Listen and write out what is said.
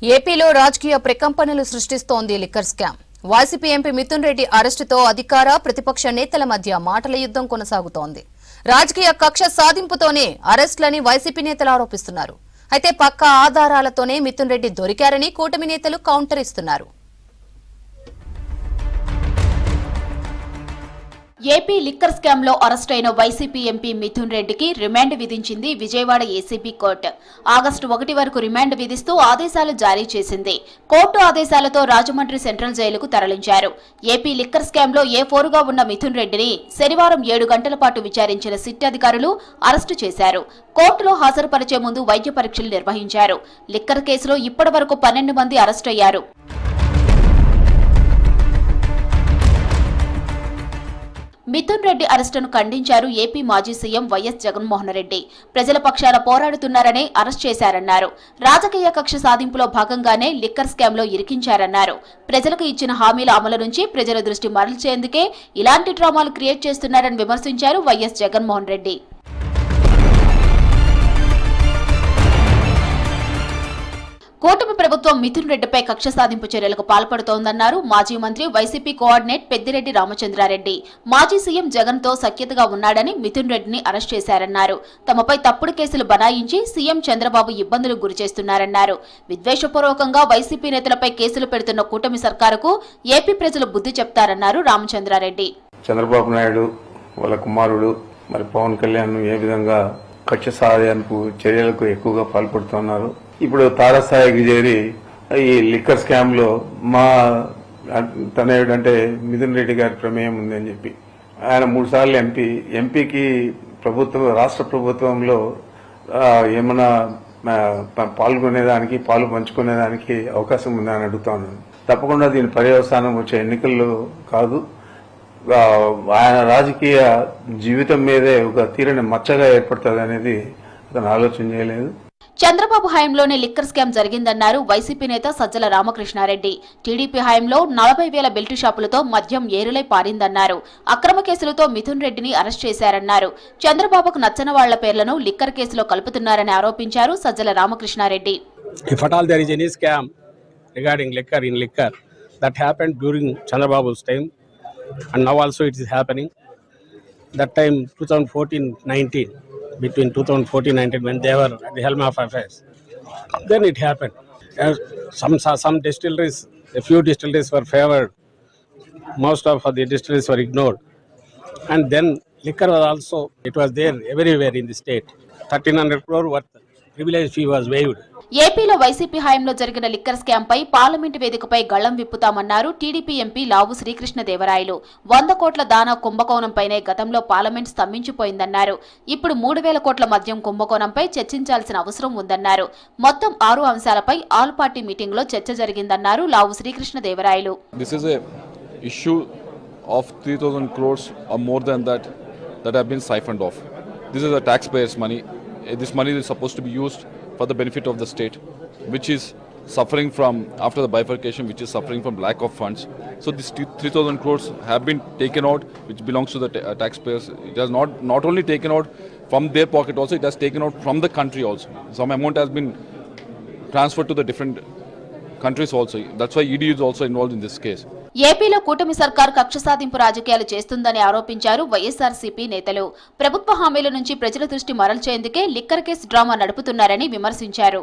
ఏపీలో రాజకీయ ప్రకంపనలు సృష్టిస్తోంది liquor scam. YCP MP Mithun Reddy అరెస్టుతో అధికార ప్రతిపక్ష నేతల మధ్య మాటల యుద్ధం కొనసాగుతోంది. రాజకీయ కక్ష సాధింపుతోనే అరెస్టులని వైసీపీ నేతలు ఆరోపిస్తున్నారు. అయితే పక్కా ఆధారాలతోనే మిథున్ రెడ్డి దొరికారని కూటమి నేతలు కౌంటర్ ఇస్తున్నారు. ఏపీ లిక్కర్ స్కామ్ లో అరెస్ట్ అయిన వైసీపీ ఎంపీ మిథున్ రెడ్డికి రిమాండ్ విధించింది విజయవాడ ఏసీబీ కోర్టు. ఆగస్టు 1 వరకు రిమాండ్ విధిస్తూ ఆదేశాలు జారీ చేసింది. కోర్టు ఆదేశాలతో రాజమండ్రి సెంట్రల్ జైలుకు తరలించారు. ఏపీ లిక్కర్ స్కామ్ లో ఏ4గా ఉన్న మిథున్ రెడ్డిని శనివారం 7 గంటల పాటు విచారించిన సిట్ అధికారులు అరెస్టు చేశారు. కోర్టులో హాజరుపరిచే ముందు వైద్య పరీక్షలు నిర్వహించారు. లిక్కర్ కేసులో ఇప్పటి వరకు 12 మంది అరెస్టు అయ్యారు. మిథున్ రెడ్డి అరెస్టును ఖండించారు ఏపీ మాజీ సీఎం వైఎస్ జగన్మోహన్ రెడ్డి. ప్రజల పక్షాన పోరాడుతున్నారని అరెస్ట్ చేశారన్నారు. రాజకీయ కక్ష సాధింపులో భాగంగానే లిక్కర్ స్కామ్ లో ఇరికించారన్నారు. ప్రజలకు ఇచ్చిన హామీల అమలు నుంచి ప్రజల దృష్టి మరల్చేందుకే ఇలాంటి డ్రామాలు క్రియేట్ చేస్తున్నారని విమర్శించారు వైఎస్ జగన్మోహన్ రెడ్డి. కూటమి ప్రభుత్వం మిథున్ రెడ్డిపై కక్ష సాధింపు చర్యలకు పాల్పడుతోందన్నారు మాజీ మంత్రి వైసీపీ కోఆర్డినేట్ పెద్దిరెడ్డి రామచంద్రారెడ్డి. మాజీ సీఎం జగన్ తో సఖ్యతగా ఉన్నాడని మిథున్ రెడ్డిని అరెస్ట్ చేశారన్నారు. తమపై తప్పుడు కేసులు బనాయించి సీఎం చంద్రబాబు ఇబ్బందులకు గురిచేస్తున్నారన్నారు. విద్వేషపూర్వకంగా వైసీపీ నేతలపై కేసులు పెడుతున్న కూటమి సర్కారుకు ఏపీ ప్రజలు బుద్ధి చెప్తారన్నారు రామచంద్రారెడ్డి. చంద్రబాబు నాయుడు వాళ్ళ కుమారుడు మరి పవన్ కళ్యాణ్ ఏ విధంగా కక్ష సాధింపు చర్యలకు ఎక్కువగా పాల్పడుతున్నారు. ఇప్పుడు తారస్థాయికి చేరి ఈ లిక్కర్ స్కామ్ లో మా తనయుడంటే మిథున్ రెడ్డి గారి ప్రమేయం ఉందని చెప్పి ఆయన 3 సార్లు ఎంపీకి రాష్ట్ర ప్రభుత్వంలో ఏమైనా పాల్గొనేదానికి పాలు పంచుకునేదానికి అవకాశం ఉందని అడుగుతాను. తప్పకుండా దీని పర్యవసానం వచ్చే ఎన్నికల్లో కాదు, ఆయన రాజకీయ జీవితం మీదే ఒక తీరని మచ్చగా ఏర్పడుతుంది అనేది అతను ఆలోచన చేయలేదు. చంద్రబాబు హయాంలోనే లిక్కర్ స్కామ్ జరిగిందన్నారు వైసీపీ నేత సజ్జల రామకృష్ణారెడ్డి. టీడీపీ హయాంలో 40,000 బెల్ట్ షాపులతో మద్యం ఏరులై పారిందన్నారు. అక్రమ కేసులతో మిథున్ రెడ్డిని అరెస్ట్ చేశారన్నారు. చంద్రబాబుకు నచ్చని వాళ్ల పేర్లను లిక్కర్ కేసులో కలుపుతున్నారని ఆరోపించారు Sajjala Ramakrishna Reddy. If at all there is any scam regarding liquor that happened during Chandrababu's time and now also it is happening. That time 2014-19, between 2014-19 when they were at the helm of affairs, then it happened. Some distilleries, a few distilleries were favored, most of the distilleries were ignored, and then liquor was also, it was there everywhere in the state. 1,300 crore worth privilege fee was waived. ఏపీలో YCP హయాంలో జరిగిన liquor scam పై parliament వేదికపై గళ్లం విప్పుతామన్నారు TDP MP లావు శ్రీకృష్ణదేవరాయలు. 100 కోట్ల దానా కుంభకోణంపైనే గతంలో parliament స్తంభించిపోయిందన్నారు. ఇప్పుడు 3,000 కోట్ల మద్యం కుంభకోణంపై చర్చించాల్సిన అవసరం ఉందన్నారు. మొత్తం 6 అంశాలపై ఆల్ పార్టీ మీటింగ్ లో చర్చ జరిగిందన్నారు లావు Srikrishnadevarayalu. This is a issue of 3,000 crores or more than that have been siphoned off. This is the taxpayers' money. This money is supposed to be used for the benefit of the state, which is suffering from, after the bifurcation, which is suffering from lack of funds. So this 3,000 crores have been taken out, which belongs to the taxpayers. It has not only taken out from their pocket also, it has taken out from the country also. Some amount has been transferred to the different countries also. That's why ED is also involved in this case. ఏపీలో కూటమి సర్కార్ కక్ష సాధింపు రాజకీయాలు చేస్తుందని ఆరోపించారు వైఎస్ఆర్సీపీ నేతలు. ప్రభుత్వ హామీల నుంచి ప్రజల దృష్టి మరల్చేందుకే లిక్కర్ కేసు డ్రామా నడుపుతున్నారని విమర్శించారు.